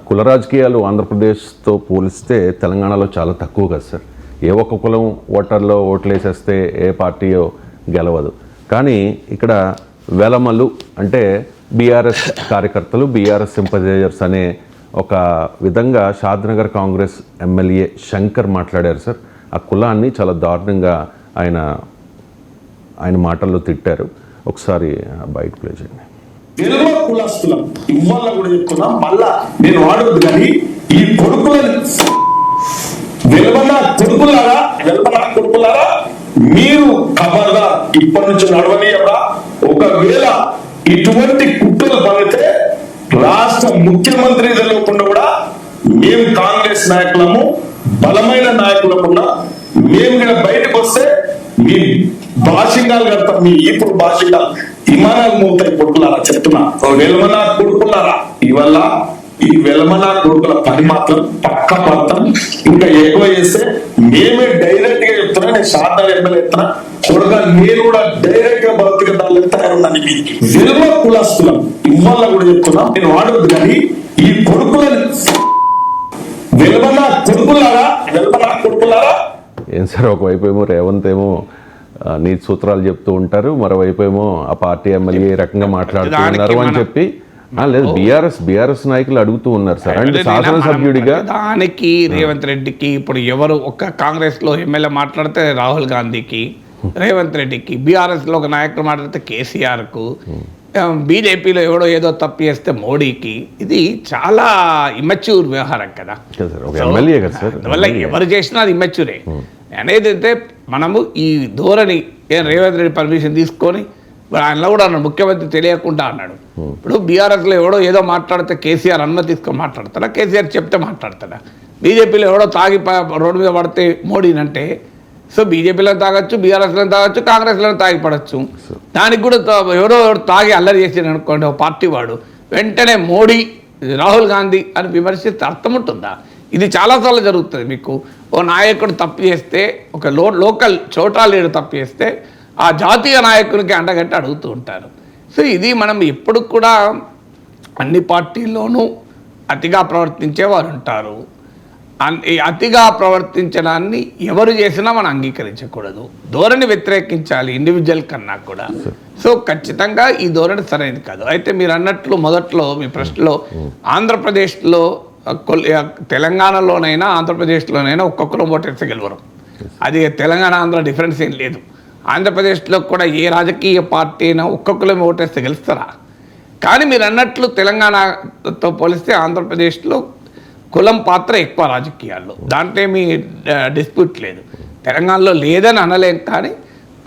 కుల రాజకీయాలు ఆంధ్రప్రదేశ్తో పోలిస్తే తెలంగాణలో చాలా తక్కువ కదా సార్. ఏ ఒక్క కులం ఓటర్లో ఓట్లు వేసేస్తే ఏ పార్టీయో గెలవదు. కానీ ఇక్కడ వెలమలు అంటే బీఆర్ఎస్ కార్యకర్తలు, బీఆర్ఎస్ సింపథైజర్స్ అనే ఒక విధంగా షాద్నగర్ కాంగ్రెస్ ఎమ్మెల్యే శంకర్ మాట్లాడారు సార్. ఆ కులాన్ని చాలా దారుణంగా ఆయన మాటల్లో తిట్టారు. ఒకసారి బయట ప్లే చేయండి. కులస్తులం ఇవాళ కూడా చెప్తున్నా, మళ్ళా నేను వాడద్దు కానీ ఈ కొడుకులను వెలమన్న కొడుకులారా మీరు ఖబర్దా ఇప్పటి నుంచి నడవనీయరా. ఒకవేళ ఇటువంటి కుట్రలు పడితే రాష్ట్ర ముఖ్యమంత్రి తెలియకుండా కూడా మేము కాంగ్రెస్ నాయకులము, బలమైన నాయకులకున్నా మేము ఇక్కడ బయటకు వస్తే మీ భాషింగాలు కడతాం. మీ ఇప్పుడు భాషింగాలు విమానాలు మోతాయి కొడుకులారా చెప్తున్నా. వెలమనా కొడుకులారా, ఇవల్ల ఈ వెలమనా కొడుకుల పని మాత్రం పక్క పడతాం. ఇంకా ఎక్కువ చేస్తే మేమే డైరెక్ట్ గా చెప్తున్నా. నేను షార్ట్ ఎమ్మెల్యే ఎత్తున్నా కొడుక, నేను కూడా డైరెక్ట్ గా భౌతిక దాడులు తయారున్నాను. వెలుమ కులస్తులం ఇవాళ కూడా చెప్తున్నా, నేను వాడద్దు కానీ ఈ కొడుకులని వెలమనా కొడుకులారా. ఏం సార్, ఒకవైపు ఏమో రేవంత్ ఏమో నీతి సూత్రాలు చెప్తూ ఉంటారు, మరోవైపు ఏమో ఆ పార్టీ ఎమ్మెల్యే రకంగా మాట్లాడుతూ ఉన్నారు అని చెప్పి లేదు బీఆర్ఎస్ నాయకులు అడుగుతూ ఉన్నారు సార్. అంటే శాసనసభ్యుడిగా దానికి రేవంత్ రెడ్డికి ఇప్పుడు ఎవరు ఒక్క కాంగ్రెస్ లో ఎమ్మెల్యే మాట్లాడితే రాహుల్ గాంధీకి, రేవంత్ రెడ్డికి, బీఆర్ఎస్ లో ఒక నాయకుడు మాట్లాడితే కేసీఆర్ కు, బీజేపీలో ఎవడో ఏదో తప్పు చేస్తే మోడీకి. ఇది చాలా ఇమ్మెచ్యూర్ వ్యవహారం కదా. అందువల్ల ఎవరు చేసినా అది ఇమ్మెచ్యూరే అనేది. అయితే మనము ఈ ధోరణి రేవంత్ రెడ్డి పర్మిషన్ తీసుకొని ఆయనలో కూడా అన్నాడు, ముఖ్యమంత్రి తెలియకుండా అన్నాడు. ఇప్పుడు బీఆర్ఎస్లో ఎవడో ఏదో మాట్లాడితే కేసీఆర్ అనుమతి తీసుకొని మాట్లాడతాడా, కేసీఆర్ చెప్తే మాట్లాడతాడా? బీజేపీలో ఎవడో తాగి రోడ్డు మీద పడితే మోడీనంటే, సో బీజేపీలో తాగొచ్చు, బీఆర్ఎస్లో తాగొచ్చు, కాంగ్రెస్లో తాగి పడవచ్చు. దానికి కూడా ఎవరో తాగి అల్లరి చేసాడు అనుకోండి ఒక పార్టీ వాడు, వెంటనే మోడీ, రాహుల్ గాంధీ అని విమర్శిస్తే అర్థం ఉంటుందా? ఇది చాలాసార్లు జరుగుతుంది. మీకు ఓ నాయకుడు తప్పు చేస్తే, ఒక లోకల్ చోటా లీడర్ తప్పు చేస్తే ఆ జాతీయ నాయకునికి అండగట్టి అడుగుతూ ఉంటారు. సో ఇది మనం ఎప్పుడు కూడా అన్ని పార్టీల్లోనూ అతిగా ప్రవర్తించే వారు ఉంటారు. అతిగా ప్రవర్తించడాన్ని ఎవరు చేసినా మనం అంగీకరించకూడదు. ధోరణి వ్యతిరేకించాలి ఇండివిజువల్ కన్నా కూడా. సో ఖచ్చితంగా ఈ ధోరణి సరైనది కాదు. అయితే మీరు అన్నట్లు మొదట్లో మీ ప్రశ్నలో ఆంధ్రప్రదేశ్లో, తెలంగాణలోనైనా ఆంధ్రప్రదేశ్లోనైనా ఒక్కొక్కరు ఓటేస్తే గెలవరు. అది తెలంగాణ ఆంధ్ర డిఫరెన్స్ ఏం లేదు. ఆంధ్రప్రదేశ్లో కూడా ఏ రాజకీయ పార్టీ అయినా ఒక్కొక్కరు ఓటేస్తే గెలుస్తారా? కానీ మీరు అన్నట్లు తెలంగాణతో పోలిస్తే ఆంధ్రప్రదేశ్లో కులం పాత్ర ఎక్కువ రాజకీయాల్లో, దాంట్లో ఏమీ డిస్ప్యూట్ లేదు. తెలంగాణలో లేదని అనలేం, కానీ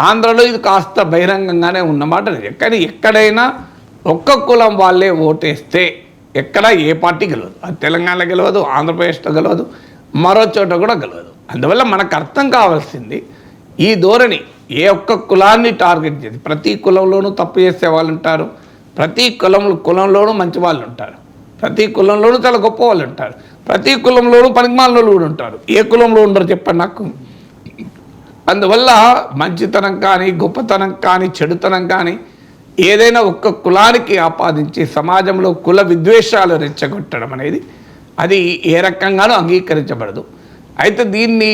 ఆంధ్రలో ఇది కాస్త బహిరంగంగానే ఉన్నమాట నిజం. కానీ ఎక్కడైనా ఒక్క కులం వాళ్ళే ఓటేస్తే ఎక్కడ ఏ పార్టీ గెలవదు. అది తెలంగాణలో గెలవదు, ఆంధ్రప్రదేశ్లో గెలవదు, మరో చోట కూడా గెలవదు. అందువల్ల మనకు అర్థం కావాల్సింది ఈ ధోరణి. ఏ ఒక్క కులాన్ని టార్గెట్ చేసి, ప్రతి కులంలోనూ తప్పు చేసే వాళ్ళు ఉంటారు, ప్రతి కులంలోనూ మంచి వాళ్ళు ఉంటారు, ప్రతి కులంలోనూ చాలా గొప్ప వాళ్ళు ఉంటారు, ప్రతి కులంలోనూ పనికిమాలిన కూడా ఉంటారు. ఏ కులంలో ఉండరు చెప్పండి నాకు? అందువల్ల మంచితనం కానీ, గొప్పతనం కానీ, చెడుతనం కానీ ఏదైనా ఒక్క కులానికి ఆపాదించి సమాజంలో కుల విద్వేషాలు రెచ్చగొట్టడం అనేది అది ఏ రకంగానూ అంగీకరించబడదు. అయితే దీన్ని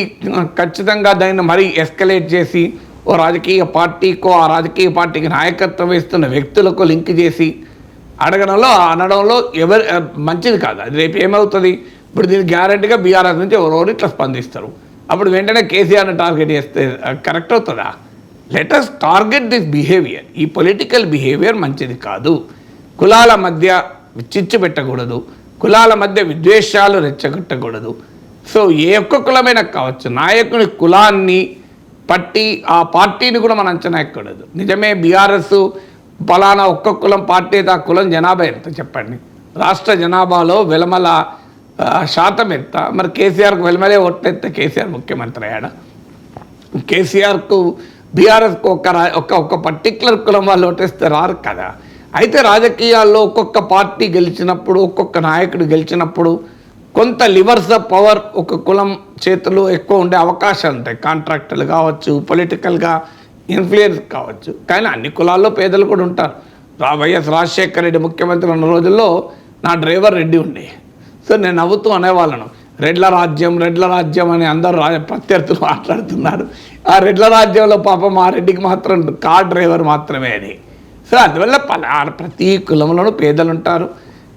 ఖచ్చితంగా దాన్ని మరీ ఎస్కలేట్ చేసి ఓ రాజకీయ పార్టీకో, ఆ రాజకీయ పార్టీకి నాయకత్వం వేస్తున్న వ్యక్తులకు లింక్ చేసి అనడంలో ఎవరు మంచిది కాదు. అది రేపు ఏమవుతుంది? ఇప్పుడు దీనికి గ్యారెంటీగా బీఆర్ఎస్ నుంచి ఎవరెవరు ఇట్లా స్పందిస్తారు. అప్పుడు వెంటనే కేసీఆర్ని టార్గెట్ చేస్తే కరెక్ట్ అవుతుందా? Let us target this behaviour. ఈ పొలిటికల్ బిహేవియర్ మంచిది కాదు. కులాల మధ్య చిచ్చు పెట్టకూడదు, కులాల మధ్య విద్వేషాలు రెచ్చగొట్టకూడదు. సో ఏ ఒక్క కులమైనా కావచ్చు, నాయకుని కులాన్ని పట్టి ఆ పార్టీని కూడా మనం అంచనా ఎక్కకూడదు. నిజమే, బీఆర్ఎస్ ఫలానా ఒక్క కులం పార్టీ అయితే ఆ కులం జనాభా ఎంత చెప్పండి? రాష్ట్ర జనాభాలో వెలమల శాతం ఎంత? మరి కేసీఆర్కు వెలమలే ఓట్లెత్తే కేసీఆర్ ముఖ్యమంత్రి అయ్యాడా? కేసీఆర్కు బీఆర్ఎస్కు ఒక్క పర్టికులర్ కులం వాళ్ళు ఓటేస్తే రారు కదా. అయితే రాజకీయాల్లో ఒక్కొక్క పార్టీ గెలిచినప్పుడు, ఒక్కొక్క నాయకుడు గెలిచినప్పుడు కొంత లివర్స్ ఆఫ్ పవర్ ఒక కులం చేతులు ఎక్కువ ఉండే అవకాశాలు ఉంటాయి. కాంట్రాక్టర్లు కావచ్చు, పొలిటికల్గా ఇన్ఫ్లుయెన్స్ కావచ్చు. కానీ అన్ని కులాల్లో పేదలు కూడా ఉంటారు. వైఎస్ రాజశేఖర రెడ్డి ముఖ్యమంత్రి ఉన్న రోజుల్లో నా డ్రైవర్ రెడ్డి ఉండే. సో నేను నవ్వుతూ అనేవాళ్ళను, రెడ్ల రాజ్యం అని అందరూ ప్రత్యర్థులు మాట్లాడుతున్నారు. ఆ రెడ్ల రాజ్యంలో పాపం ఆ రెడ్డికి మాత్రం కార్ డ్రైవర్ మాత్రమే అని. సో అందువల్ల ప్రతి కులంలోనూ పేదలు ఉంటారు.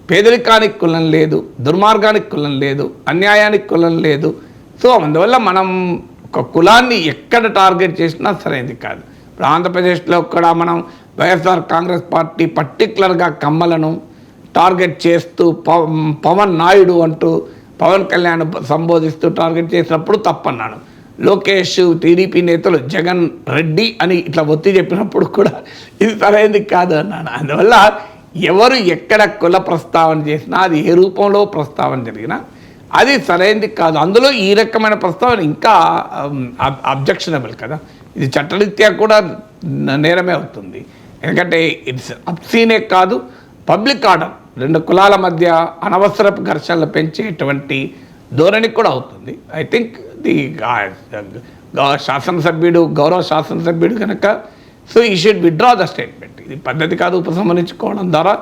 పేదరికానికి కులం లేదు, దుర్మార్గానికి కులం లేదు, అన్యాయానికి కులం లేదు. సో అందువల్ల మనం ఒక కులాన్ని ఎక్కడ టార్గెట్ చేసినా సరైనది కాదు. ఇప్పుడు ఆంధ్రప్రదేశ్లో కూడా మనం వైఎస్ఆర్ కాంగ్రెస్ పార్టీ పర్టికులర్గా కమ్మలను టార్గెట్ చేస్తూ పవన్ నాయుడు అంటూ పవన్ కళ్యాణ్ సంబోధిస్తూ టార్గెట్ చేసినప్పుడు తప్పన్నాను. లోకేష్ టీడీపీ నేతలు జగన్ రెడ్డి అని ఇట్లా ఒత్తి చెప్పినప్పుడు కూడా ఇది సరైనది కాదు అన్నాను. అందువల్ల ఎవరు ఎక్కడ కుల ప్రస్తావన చేసినా, అది ఏ రూపంలో ప్రస్తావన జరిగినా అది సరైనది కాదు. అందులో ఈ రకమైన ప్రస్తావన ఇంకా అబ్జెక్షనబుల్ కదా, ఇది చట్టరీత్యా కూడా నేరమే అవుతుంది. ఎందుకంటే ఇట్స్ అబ్సీనే కాదు, పబ్లిక్ ఆర్డర్, రెండు కులాల మధ్య అనవసరపు ఘర్షణలు పెంచేటువంటి ధోరణి కూడా అవుతుంది. ఐ థింక్ ది గౌరవ శాసనసభ్యుడు కనుక సో ఈ షుడ్ విత్డ్రా ద స్టేట్మెంట్. ఇది పద్ధతి కాదు. ఉపసంహరించుకోవడం ద్వారా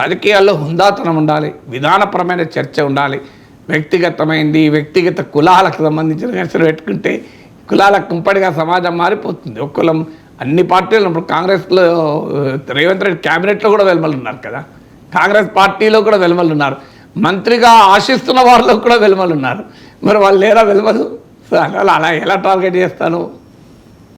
రాజకీయాల్లో హుందాతనం ఉండాలి, విధానపరమైన చర్చ ఉండాలి. వ్యక్తిగత కులాలకు సంబంధించిన ఘర్షణ పెట్టుకుంటే కులాల కుంపడిగా సమాజం మారిపోతుంది. ఒక కులం అన్ని పార్టీలు ఇప్పుడు కాంగ్రెస్లో రేవంత్ రెడ్డి క్యాబినెట్లో కూడా వెల్మలు ఉన్నారు కదా, కాంగ్రెస్ పార్టీలో కూడా వెల్మలు ఉన్నారు, మంత్రిగా ఆశిస్తున్న వారిలో కూడా వెల్మలు ఉన్నారు. మరి వాళ్ళు లేరా వెల్మలు? సో అలా ఎలా టార్గెట్ చేస్తాను?